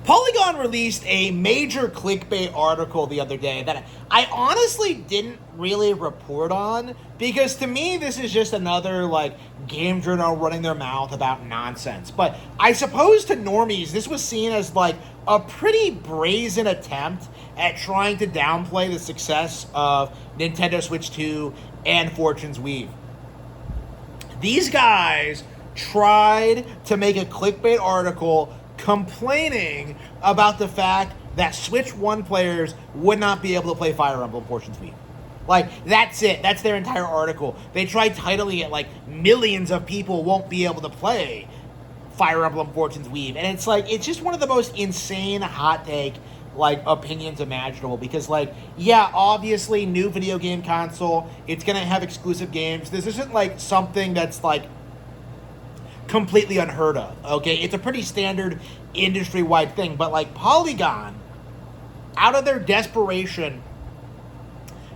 Polygon released a major clickbait article the other day that I honestly didn't really report on, because to me this is just another like game journal running their mouth about nonsense. But I suppose to normies this was seen as like a pretty brazen attempt at trying to downplay the success of Nintendo Switch 2 and Fortune's Weave. These guys tried to make a clickbait article complaining about the fact that Switch 1 players would not be able to play Fire Emblem Fortune's Weave. Like, that's it. That's their entire article. They tried titling it like millions of people won't be able to play Fire Emblem Fortune's Weave. And it's like, it's just one of the most insane hot take like opinions imaginable, because like, yeah, obviously new video game console, it's gonna have exclusive games. This isn't like something that's like completely unheard of, okay? It's a pretty standard industry-wide thing, but like Polygon, out of their desperation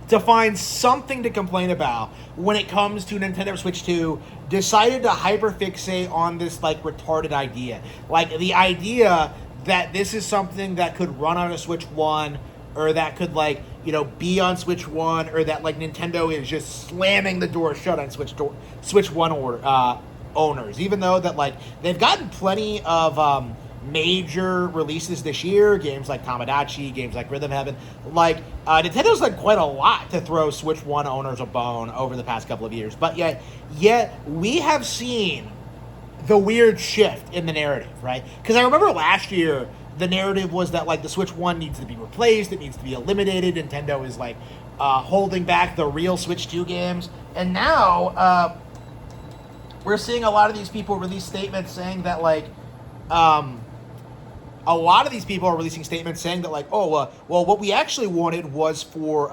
to find something to complain about when it comes to Nintendo Switch 2, decided to hyperfixate on this like retarded idea. Like the idea that this is something that could run on a Switch 1, or that could like, you know, be on Switch 1, or that like Nintendo is just slamming the door shut on Switch 1 owners, even though that like they've gotten plenty of major releases this year, games like Tamagotchi, games like Rhythm Heaven. Like Nintendo's done quite a lot to throw Switch 1 owners a bone over the past couple of years, but yet we have seen the weird shift in the narrative, right? Because I remember last year the narrative was that like the Switch 1 needs to be replaced, it needs to be eliminated, Nintendo is like holding back the real Switch 2 games, and now we're seeing a lot of these people release statements saying that like a lot of these people are releasing statements saying that like, well, what we actually wanted was for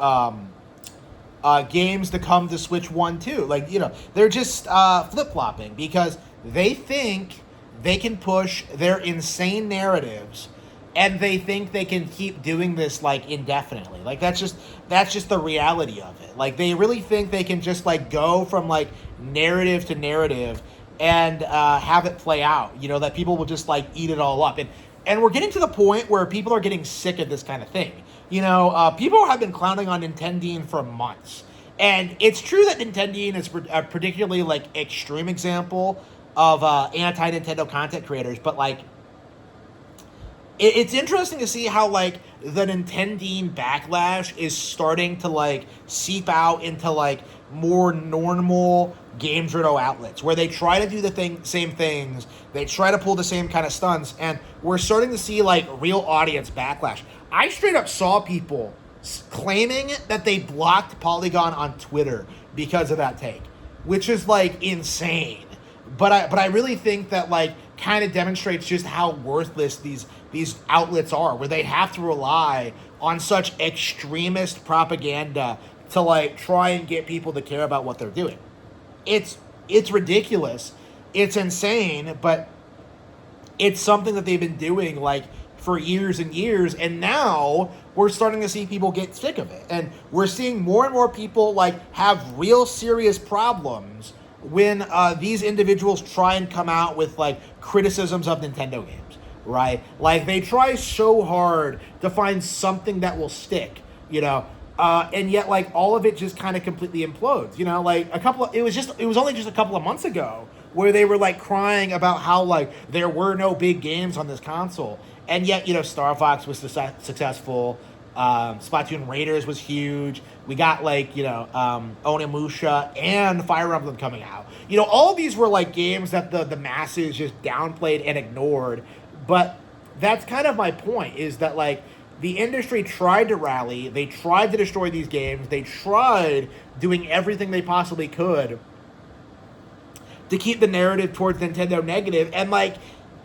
games to come to Switch 1 too. Like, you know, they're just flip-flopping because they think they can push their insane narratives, and they think they can keep doing this like indefinitely. Like that's just the reality of it. Like they really think they can just like go from like narrative to narrative and have it play out. You know, that people will just like eat it all up. And we're getting to the point where people are getting sick of this kind of thing. You know, people have been clowning on Nintendine for months. And it's true that Nintendine is a particularly like extreme example of anti-Nintendo content creators, but like it's interesting to see how like the Nintendine backlash is starting to like seep out into like more normal game journal outlets where they try to do the same things, they try to pull the same kind of stunts, and we're starting to see like real audience backlash. I straight up saw people claiming that they blocked Polygon on Twitter because of that take, which is like insane. But I really think that like kind of demonstrates just how worthless these outlets are, where they have to rely on such extremist propaganda to like try and get people to care about what they're doing. It's ridiculous, it's insane, but it's something that they've been doing like for years and years, and now we're starting to see people get sick of it, and we're seeing more and more people like have real serious problems when these individuals try and come out with like criticisms of Nintendo games, right? Like they try so hard to find something that will stick, you know, and yet like all of it just kind of completely implodes, you know. Like it was only just a couple of months ago where they were like crying about how like there were no big games on this console, and yet, you know, Star Fox was successful. Splatoon Raiders was huge. We got like, you know, Onimusha and Fire Emblem coming out. You know, all of these were like games that the masses just downplayed and ignored. But that's kind of my point, is that like the industry tried to rally. They tried to destroy these games. They tried doing everything they possibly could to keep the narrative towards Nintendo negative. And like,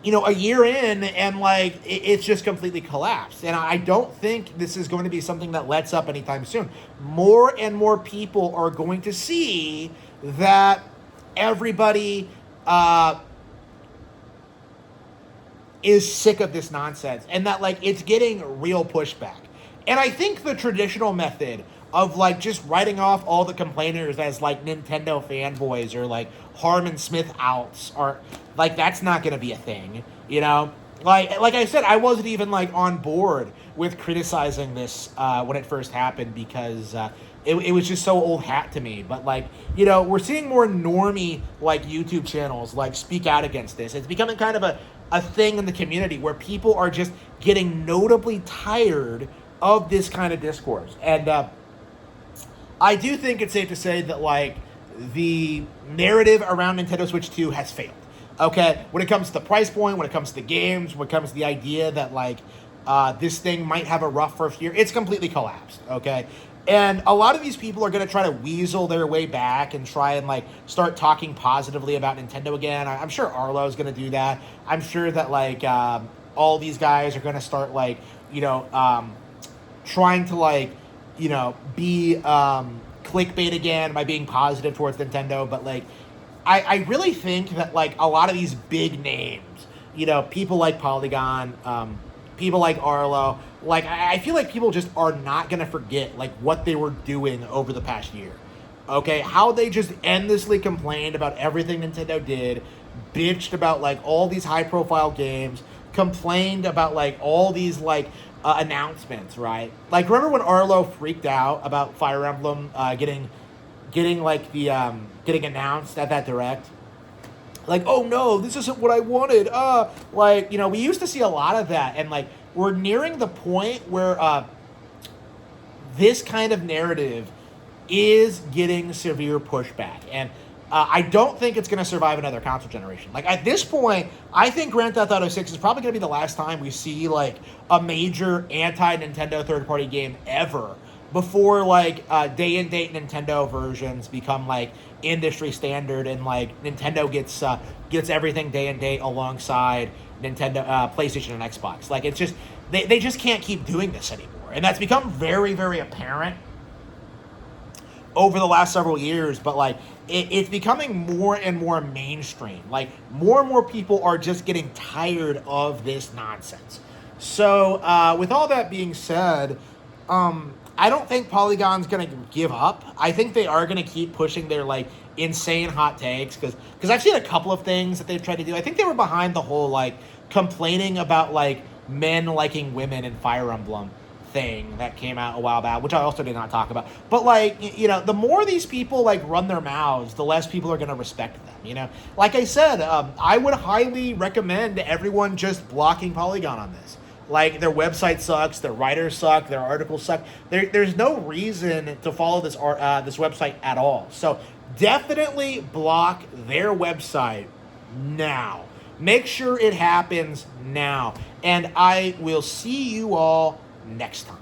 you know, a year in, and like it's just completely collapsed. And I don't think this is going to be something that lets up anytime soon. More and more people are going to see that everybody is sick of this nonsense, and that like it's getting real pushback. And I think the traditional method of like just writing off all the complainers as like Nintendo fanboys or like Harman Smith outs, or like that's not going to be a thing, you know. like I said, I wasn't even like on board with criticizing this when it first happened because it was just so old hat to me. But like, you know, we're seeing more normie like YouTube channels like speak out against this. It's becoming kind of a thing in the community where people are just getting notably tired of this kind of discourse. And I do think it's safe to say that like the narrative around Nintendo Switch 2 has failed. Okay, when it comes to the price point, when it comes to the games, when it comes to the idea that like this thing might have a rough first year, it's completely collapsed. Okay, and a lot of these people are going to try to weasel their way back and try and like start talking positively about Nintendo again. I'm sure Arlo's going to do that. I'm sure that like all these guys are going to start like, you know, trying to like, you know, be clickbait again by being positive towards Nintendo. But like, I really think that like a lot of these big names, you know, people like Polygon, people like Arlo, like I feel like people just are not going to forget like what they were doing over the past year. Okay, how they just endlessly complained about everything Nintendo did, bitched about like all these high profile games, complained about like all these like announcements, right? Like remember when Arlo freaked out about Fire Emblem getting like the getting announced at that direct? Like, oh no, this isn't what I wanted. Like, you know, we used to see a lot of that, and like we're nearing the point where this kind of narrative is getting severe pushback, and I don't think it's going to survive another console generation. Like at this point, I think Grand Theft Auto 6 is probably going to be the last time we see like a major anti-Nintendo third-party game ever, before like day and date Nintendo versions become like industry standard and like Nintendo gets everything day and date alongside Nintendo, PlayStation and Xbox. Like it's just they just can't keep doing this anymore, and that's become very, very apparent over the last several years. But like it's becoming more and more mainstream. Like more and more people are just getting tired of this nonsense. So with all that being said, I don't think Polygon's going to give up. I think they are going to keep pushing their, like, insane hot takes, because I've seen a couple of things that they've tried to do. I think they were behind the whole, like, complaining about, like, men liking women in Fire Emblem thing that came out a while back, which I also did not talk about. But, like, you know, the more these people, like, run their mouths, the less people are going to respect them, you know? Like I said, I would highly recommend everyone just blocking Polygon on this. Like, their website sucks, their writers suck, their articles suck. There's no reason to follow this this website at all. So definitely block their website now. Make sure it happens now. And I will see you all next time.